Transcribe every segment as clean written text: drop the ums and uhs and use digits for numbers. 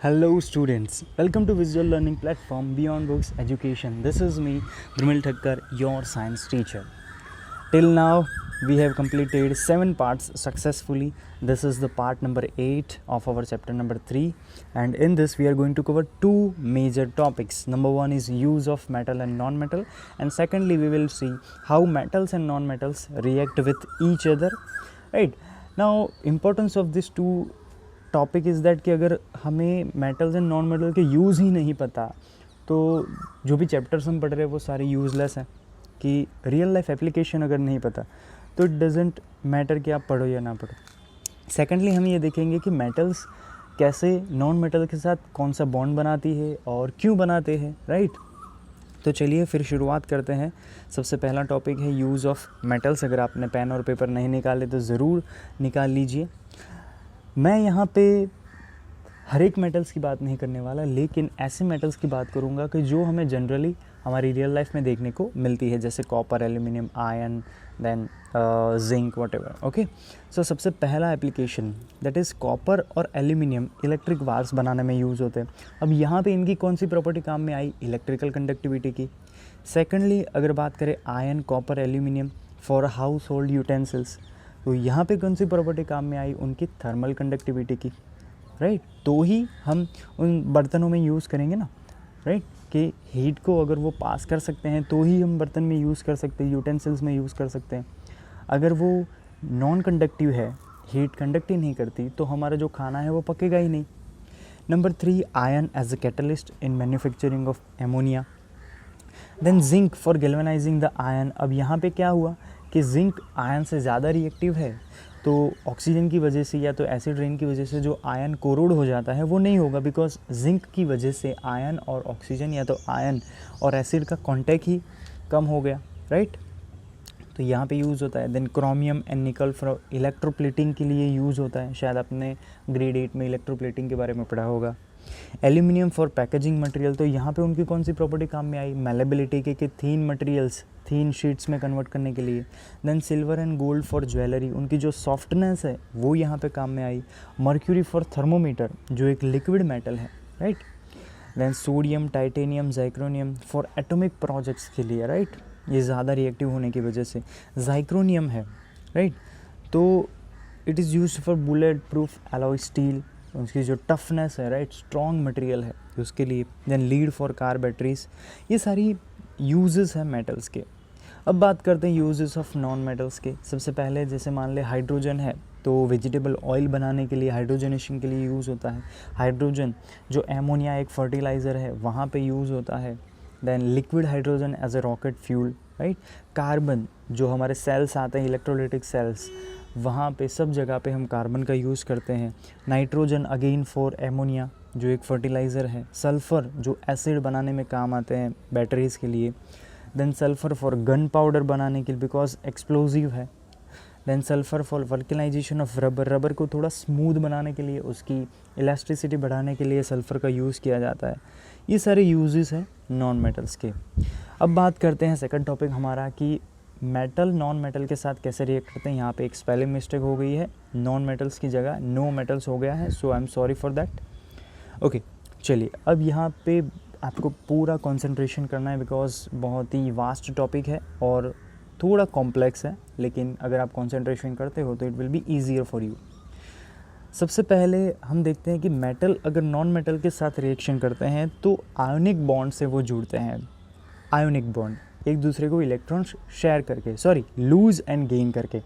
Hello students, welcome to visual learning platform Beyond Books Education. This is me, Dhrumil Thakkar, your science teacher. Till now, we have completed 7 parts successfully. This is the part number 8 of our chapter number 3, and in this we are going to cover 2 major topics. Number 1 is use of metal and non-metal, and secondly we will see how metals and non-metals react with each other. Right? Now, importance of these 2 topic is that कि अगर हमें metals and non metal के use ही नहीं पता तो जो भी chapters हम पढ़ रहे हैं वो सारे यूज़लेस हैं. कि रियल लाइफ एप्लीकेशन अगर नहीं पता तो इट डजेंट मैटर कि आप पढ़ो या ना पढ़ो. सेकेंडली हम ये देखेंगे कि मेटल्स कैसे नॉन मेटल के साथ कौन सा बॉन्ड बनाती है और क्यों बनाते हैं. राइट. तो चलिए फिर शुरुआत करते हैं. सबसे पहला टॉपिक है यूज़ ऑफ मेटल्स. अगर आपने पेन और पेपर नहीं निकाले तो ज़रूर निकाल लीजिए. मैं यहाँ पे हर एक मेटल्स की बात नहीं करने वाला, लेकिन ऐसे मेटल्स की बात करूँगा कि जो हमें जनरली हमारी रियल लाइफ में देखने को मिलती है, जैसे copper, aluminium, iron, then zinc, whatever. Okay. So सबसे पहला एप्लीकेशन दैट इज़ कॉपर और एल्यूमिनियम इलेक्ट्रिक वायर्स बनाने में यूज़ होते हैं. अब यहाँ पे इनकी कौन सी प्रॉपर्टी काम में आई? इलेक्ट्रिकल कंडक्टिविटी की. सेकेंडली अगर बात करें iron, copper, aluminium for house hold utensils, तो यहाँ पे कौन सी प्रॉपर्टी काम में आई? उनकी थर्मल कंडक्टिविटी की. राइट. तो ही हम उन बर्तनों में यूज़ करेंगे ना. राइट. कि हीट को अगर वो पास कर सकते हैं तो ही हम बर्तन में यूज़ कर सकते हैं, यूटेंसिल्स में यूज़ कर सकते हैं. अगर वो नॉन कंडक्टिव है, हीट कंडक्ट ही नहीं करती, तो हमारा जो खाना है वो पकेगा ही नहीं. Number 3, iron as a catalyst in manufacturing of ammonia. Then zinc for galvanising the iron. अब यहाँ पे क्या हुआ कि जिंक आयरन से ज़्यादा रिएक्टिव है, तो ऑक्सीजन की वजह से या तो एसिड रेन की वजह से जो आयरन कोरोड हो जाता है वो नहीं होगा, बिकॉज जिंक की वजह से आयरन और ऑक्सीजन या तो आयरन और एसिड का कांटेक्ट ही कम हो गया. राइट. तो यहाँ पे यूज़ होता है. Then chromium and nickel for electroplating के लिए यूज़ होता है. शायद आपने ग्रेड 8 में इलेक्ट्रोप्लेटिंग के बारे में पढ़ा होगा. एल्यूमिनियम फॉर पैकेजिंग मटेरियल, तो यहाँ पे उनकी कौन सी प्रॉपर्टी काम में आई? मैलेबिलिटी के थीन मटेरियल्स थीन शीट्स में कन्वर्ट करने के लिए. Then silver and gold for jewellery, उनकी जो सॉफ्टनेस है वो यहाँ पे काम में आई. मर्क्यूरी फॉर थर्मोमीटर, जो एक लिक्विड मेटल है. Right. Then sodium, titanium, zirconium for atomic projects के लिए. राइट. ये ज़्यादा रिएक्टिव होने की वजह से ज़ाइक्रोनियम है. राइट. तो it is used for bullet proof alloy steel, उसकी जो टफनेस है, राइट, स्ट्रॉन्ग मटेरियल है उसके लिए. Then lead for car batteries. ये सारी यूजेस हैं मेटल्स के. अब बात करते हैं यूजेस ऑफ नॉन मेटल्स के. सबसे पहले जैसे मान ले हाइड्रोजन है, तो वेजिटेबल ऑयल बनाने के लिए, हाइड्रोजनेशन के लिए यूज़ होता है. हाइड्रोजन जो एमोनिया एक फर्टिलाइज़र है वहाँ पे यूज़ होता है. Then liquid hydrogen as a rocket fuel. Right. Carbon जो हमारे सेल्स आते हैं, इलेक्ट्रोलाइटिक सेल्स, वहाँ पे सब जगह पे हम कार्बन का यूज़ करते हैं. नाइट्रोजन अगेन फॉर एमोनिया जो एक फर्टिलाइज़र है. सल्फ़र जो एसिड बनाने में काम आते हैं बैटरीज़ के लिए. Then sulphur for gunpowder बनाने के लिए, बिकॉज एक्सप्लोजिव है. Then sulphur for vulcanisation of rubber, rubber को थोड़ा स्मूथ बनाने के लिए, उसकी इलास्टिसिटी बढ़ाने के लिए सल्फ़र का यूज़ किया जाता है. ये सारे यूजेस हैं नॉन मेटल्स के. अब बात करते हैं सेकंड टॉपिक हमारा कि मेटल नॉन मेटल के साथ कैसे रिएक्ट करते हैं. यहाँ पे एक स्पेलिंग मिस्टेक हो गई है, नॉन मेटल्स की जगह नो मेटल्स हो गया है, so I am sorry for that. Okay. चलिए अब यहाँ पे आपको पूरा कंसंट्रेशन करना है, बिकॉज बहुत ही वास्ट टॉपिक है और थोड़ा कॉम्प्लेक्स है, लेकिन अगर आप कंसंट्रेशन करते हो तो it will be easier for you. सबसे पहले हम देखते हैं कि मेटल अगर नॉन मेटल के साथ रिएक्शन करते हैं तो आयोनिक बॉन्ड से वो जुड़ते हैं. आयोनिक बॉन्ड एक दूसरे को इलेक्ट्रॉन्स शेयर करके, सॉरी लूज एंड गेन करके.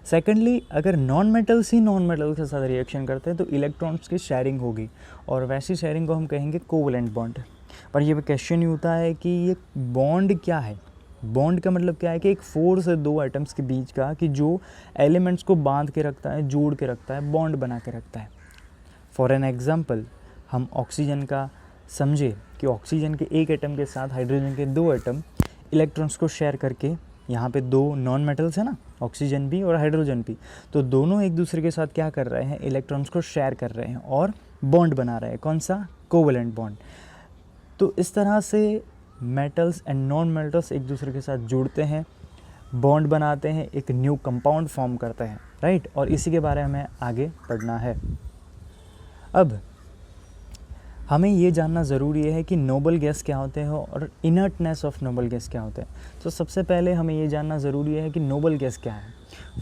सेकेंडली अगर नॉन मेटल्स ही नॉन मेटल के साथ रिएक्शन करते हैं तो इलेक्ट्रॉन्स की शेयरिंग होगी, और वैसी शेयरिंग को हम कहेंगे कोवलेंट बॉन्ड. पर ये क्वेश्चन ये होता है कि ये बॉन्ड क्या है. बॉन्ड का मतलब क्या है कि एक 4 से 2 एटम्स के बीच का, कि जो एलिमेंट्स को बांध के रखता है, जोड़ के रखता है, बॉन्ड बना के रखता है. फॉर एन एग्जाम्पल हम ऑक्सीजन का समझे कि ऑक्सीजन के एक एटम के साथ हाइड्रोजन के 2 एटम इलेक्ट्रॉन्स को शेयर करके, यहाँ पे 2 नॉन मेटल्स है ना, ऑक्सीजन भी और हाइड्रोजन भी, तो दोनों एक दूसरे के साथ क्या कर रहे हैं, इलेक्ट्रॉन्स को शेयर कर रहे हैं और बॉन्ड बना रहे हैं. कौन सा? Covalent bond. तो इस तरह से मेटल्स एंड नॉन मेटल्स एक दूसरे के साथ जुड़ते हैं, बॉन्ड बनाते हैं, एक न्यू कंपाउंड फॉर्म करते हैं. राइट. और इसी के बारे में हमें आगे पढ़ना है. अब हमें ये जानना ज़रूरी है कि नोबल गैस क्या होते हैं और इनर्टनेस ऑफ नोबल गैस क्या होते हैं। तो सबसे पहले हमें ये जानना ज़रूरी है कि नोबल गैस क्या है।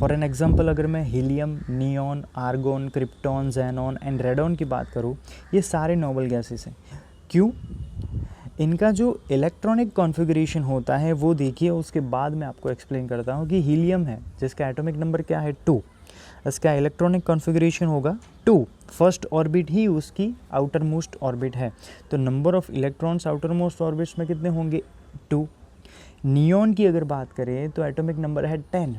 फॉर एन एग्जांपल अगर मैं helium, neon, argon, krypton, xenon and radon की बात करूँ, ये सारे नोबल गैसेस हैं। क्यों? इनका जो इलेक्ट्रॉनिक कॉन्फ़िगरेशन होता है वो देखिए, उसके बाद मैं आपको एक्सप्लेन करता हूँ कि हीलियम है जिसका एटॉमिक नंबर क्या है 2, इसका इलेक्ट्रॉनिक कॉन्फ़िगरेशन होगा 2, फर्स्ट ऑर्बिट ही उसकी आउटर मोस्ट ऑर्बिट है, तो number of electrons outer most orbits में कितने होंगे 2। नियॉन की अगर बात करें तो एटॉमिक नंबर है 10,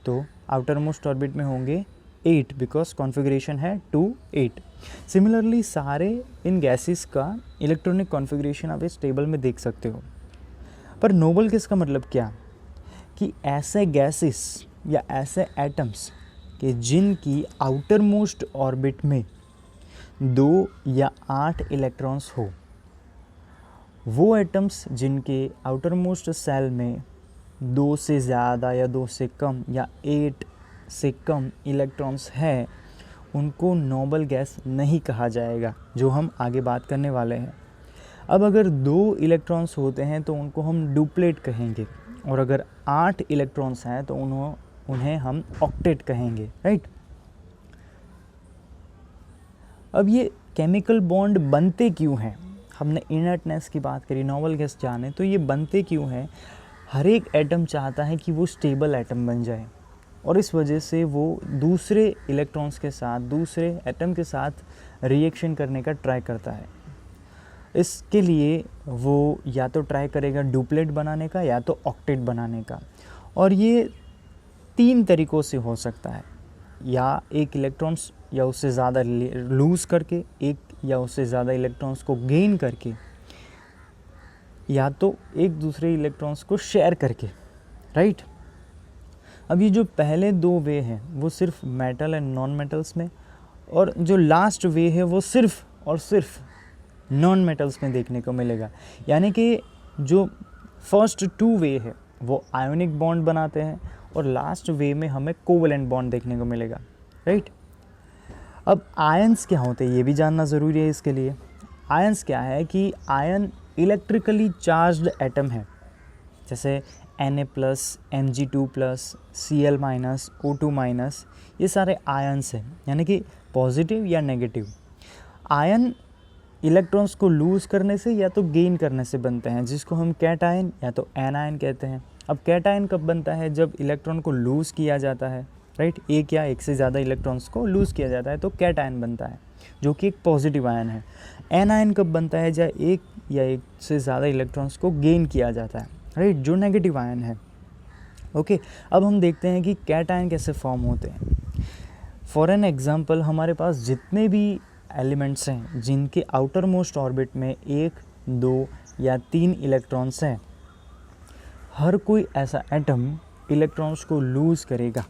तो आउटर मोस्ट ऑर्बिट में होंगे 8 बिकॉज कॉन्फ़िगरेशन है 2 8। सिमिलरली सारे इन गैसेस का इलेक्ट्रॉनिक कॉन्फ़िगरेशन आप इस टेबल में देख सकते हो। पर नोबल गैस का मतलब क्या, कि ऐसे गैसेस या ऐसे एटम्स कि जिनकी आउटर मोस्ट ऑर्बिट में 2 या 8 इलेक्ट्रॉन्स हो, वो एटम्स जिनके आउटर मोस्ट सेल में 2 से ज़्यादा या 2 से कम या 8 से कम इलेक्ट्रॉन्स है, उनको नोबल गैस नहीं कहा जाएगा, जो हम आगे बात करने वाले हैं। अब अगर 2 इलेक्ट्रॉन्स होते हैं तो उनको हम डुप्लेट कहेंगे, और अगर 8 इलेक्ट्रॉन्स हैं तो उन्हें हम ऑक्टेट कहेंगे, राइट। अब ये केमिकल बॉन्ड बनते क्यों हैं? हमने इनर्टनेस की बात करी, नोबल गैस जाने तो ये बनते क्यों हैं? हर एक एटम चाहता है कि वो स्टेबल एटम बन जाए, और इस वजह से वो दूसरे इलेक्ट्रॉन्स के साथ, दूसरे एटम के साथ रिएक्शन करने का ट्राई करता है। इसके लिए वो या तो ट्राई करेगा डुप्लेट बनाने का या तो ऑक्टेट बनाने का, और ये 3 तरीक़ों से हो सकता है, या एक इलेक्ट्रॉन्स या उससे ज़्यादा लूज़ करके, एक या उससे ज़्यादा इलेक्ट्रॉन्स को गेन करके, या तो एक दूसरे इलेक्ट्रॉन्स को शेयर करके, राइट। अब ये जो पहले 2 वे हैं वो सिर्फ मेटल एंड नॉन मेटल्स में, और जो लास्ट वे है वो सिर्फ और सिर्फ नॉन मेटल्स में देखने को मिलेगा। यानी कि जो फर्स्ट 2 वे है वो आयोनिक बॉन्ड बनाते हैं, और लास्ट वे में हमें कोवेलेंट बॉन्ड देखने को मिलेगा, राइट। अब आयंस क्या होते हैं ये भी जानना ज़रूरी है। इसके लिए आयंस क्या है कि आयन इलेक्ट्रिकली चार्ज्ड एटम है, जैसे Na+, Mg2+, Cl-, O2-, ये सारे आयंस हैं, यानी कि पॉजिटिव या नेगेटिव। आयन इलेक्ट्रॉन्स को लूज़ करने से या तो गेन करने से बनते हैं, जिसको हम कैटायन या तो एनायन कहते हैं। अब कैटायन कब बनता है? जब इलेक्ट्रॉन को लूज़ किया जाता है, राइट। एक या एक से ज़्यादा इलेक्ट्रॉन्स को लूज़ किया जाता है तो कैटायन बनता है, जो कि एक पॉजिटिव आयन है। एनायन कब बनता है? जब एक या एक से ज़्यादा इलेक्ट्रॉन्स को गेन किया जाता है, राइट, जो नेगेटिव आयन है। ओके, अब हम देखते हैं कि कैटायन कैसे फॉर्म होते हैं। फॉर एन एग्जांपल, हमारे पास जितने भी एलिमेंट्स हैं जिनके आउटर मोस्ट ऑर्बिट में 1, 2 या 3 इलेक्ट्रॉन्स हैं, हर कोई ऐसा एटम इलेक्ट्रॉन्स को लूज़ करेगा।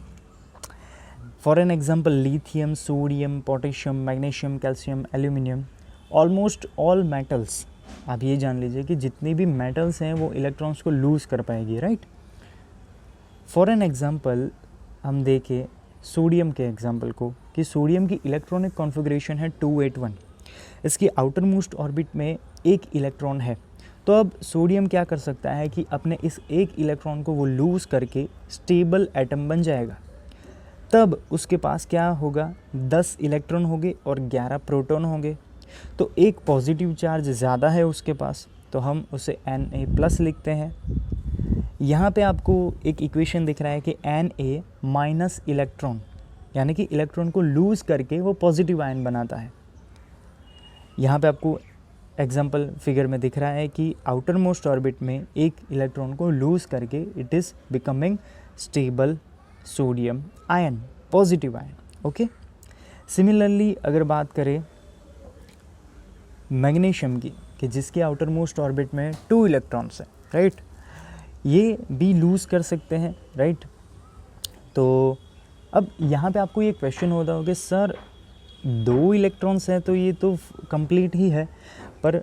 For an example, lithium, sodium, potassium, magnesium, calcium, aluminium, almost all metals, आप ये जान लीजिए कि जितनी भी मेटल्स हैं वो इलेक्ट्रॉन्स को लूज़ कर पाएगी, राइट। फॉर एन एग्जांपल हम देखें सोडियम के एग्जांपल को, कि सोडियम की इलेक्ट्रॉनिक कॉन्फ़िगरेशन है 281, इसकी आउटर मोस्ट ऑर्बिट में 1 इलेक्ट्रॉन है। तो अब सोडियम क्या कर सकता है कि अपने इस 1 इलेक्ट्रॉन को वो लूज़ करके स्टेबल एटम बन जाएगा। तब उसके पास क्या होगा? 10 इलेक्ट्रॉन होंगे और 11 प्रोटॉन होंगे। तो एक पॉजिटिव चार्ज ज़्यादा है उसके पास, तो हम उसे Na+ लिखते हैं। यहाँ पे आपको एक इक्वेशन दिख रहा है कि Na- इलेक्ट्रॉन, यानी कि इलेक्ट्रॉन को लूज़ करके वो पॉजिटिव आयन बनाता है। यहाँ पे आपको एग्जांपल फिगर में दिख रहा है कि आउटर मोस्ट ऑर्बिट में 1 इलेक्ट्रॉन को लूज़ करके it is becoming stable sodium ion, positive ion. Okay, similarly अगर बात करें मैग्नीशियम की, कि जिसके आउटर मोस्ट ऑर्बिट में 2 इलेक्ट्रॉन्स हैं, राइट, ये भी लूज़ कर सकते हैं, राइट। तो अब यहाँ पे आपको ये क्वेश्चन होता होगा कि सर 2 इलेक्ट्रॉन्स हैं तो ये तो कंप्लीट ही है, पर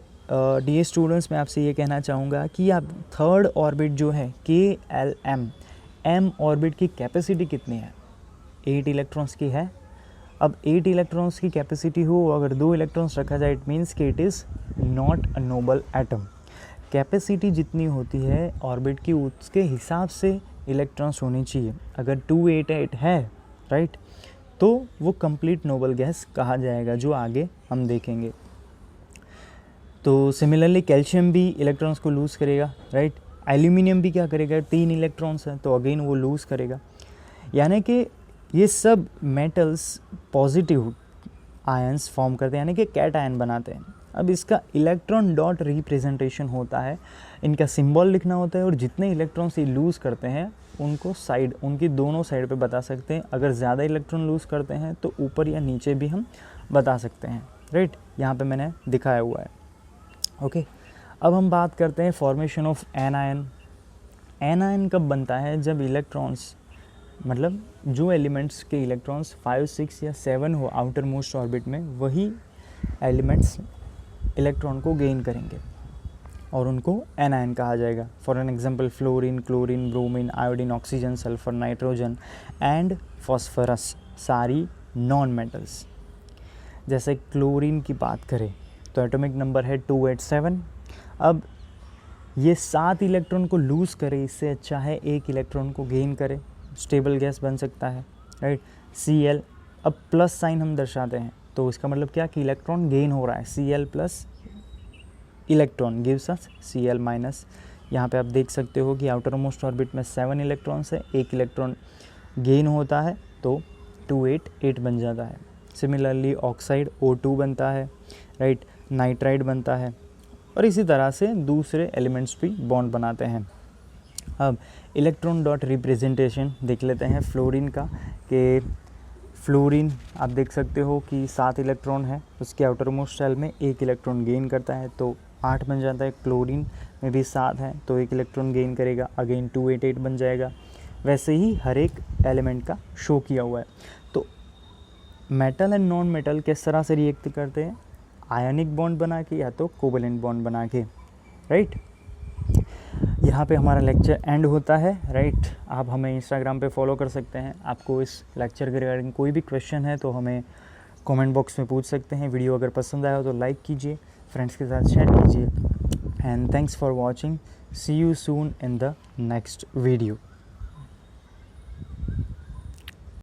डियर स्टूडेंट्स मैं आपसे ये कहना चाहूँगा कि आप थर्ड ऑर्बिट जो है KLM, M ऑर्बिट की कैपेसिटी कितनी है? 8 इलेक्ट्रॉन्स की है, अब 8 इलेक्ट्रॉन्स की कैपेसिटी हो, अगर 2 इलेक्ट्रॉन्स रखा जाए, इट मीन्स कि it is not a Nobel atom. Capacity जितनी होती है ऑर्बिट की, उसके हिसाब से इलेक्ट्रॉन्स होनी चाहिए। अगर 288 है, राइट, तो वो कंप्लीट नोबल गैस कहा जाएगा, जो आगे हम देखेंगे। तो सिमिलरली कैल्शियम भी इलेक्ट्रॉन्स को लूज़ करेगा, राइट। एल्यूमिनियम भी क्या करेगा, 3 इलेक्ट्रॉन्स हैं तो अगेन वो लूज़ करेगा। यानी कि ये सब मेटल्स पॉजिटिव आयंस फॉर्म करते हैं, यानी कि कैट आयन बनाते हैं। अब इसका इलेक्ट्रॉन डॉट रिप्रेजेंटेशन होता है, इनका सिंबल लिखना होता है, और जितने इलेक्ट्रॉन्स ये लूज़ करते हैं उनको साइड, उनकी दोनों साइड पे बता सकते हैं। अगर ज़्यादा इलेक्ट्रॉन लूज़ करते हैं तो ऊपर या नीचे भी हम बता सकते हैं, राइट। यहाँ पे मैंने दिखाया हुआ है, ओके। अब हम बात करते हैं formation of anion. Anion कब बनता है, जब इलेक्ट्रॉन्स, मतलब जो एलिमेंट्स के इलेक्ट्रॉन्स 5, 6 या 7 हो आउटर मोस्ट ऑर्बिट में, वही एलिमेंट्स इलेक्ट्रॉन को गेन करेंगे और उनको एन आयन कहा जाएगा। For an example fluorine, chlorine, bromine, iodine, oxygen, sulphur, nitrogen and phosphorus, सारी नॉन मेटल्स। जैसे क्लोरीन की बात करें तो एटॉमिक नंबर है 287। अब ये 7 इलेक्ट्रॉन को लूज़ करे, इससे अच्छा है 1 इलेक्ट्रॉन को गेन करे, स्टेबल गैस बन सकता है, राइट। Cl, अब प्लस साइन हम दर्शाते हैं तो इसका मतलब क्या कि इलेक्ट्रॉन गेन हो रहा है। Cl plus electron gives us Cl minus. यहाँ पे आप देख सकते हो कि आउटर मोस्ट ऑर्बिट में 7 इलेक्ट्रॉन्स है, 1 इलेक्ट्रॉन गेन होता है तो 288 बन जाता है। सिमिलरली ऑक्साइड O2 बनता है, राइट, नाइट्राइड बनता है, और इसी तरह से दूसरे एलिमेंट्स भी बॉन्ड बनाते हैं। अब इलेक्ट्रॉन डॉट रिप्रेजेंटेशन देख लेते हैं फ्लोरीन का, कि फ्लोरीन आप देख सकते हो कि 7 इलेक्ट्रॉन है, उसके आउटर मोस्ट शेल में 1 इलेक्ट्रॉन गेन करता है तो 8 बन जाता है। क्लोरीन में भी 7 है तो 1 इलेक्ट्रॉन गेन करेगा, अगेन 288 बन जाएगा। वैसे ही हर एक एलिमेंट का शो किया हुआ है। तो मेटल एंड नॉन मेटल किस तरह से रिएक्ट करते हैं, आयनिक बॉन्ड बना के या तो कोवेलेंट बॉन्ड बना के, राइट। यहाँ पे हमारा लेक्चर एंड होता है, राइट। आप हमें इंस्टाग्राम पे फॉलो कर सकते हैं। आपको इस लेक्चर के रिगार्डिंग कोई भी क्वेश्चन है तो हमें कमेंट बॉक्स में पूछ सकते हैं। वीडियो अगर पसंद आया हो तो लाइक कीजिए, फ्रेंड्स के साथ शेयर कीजिए, and thanks for watching. See you soon in the next video.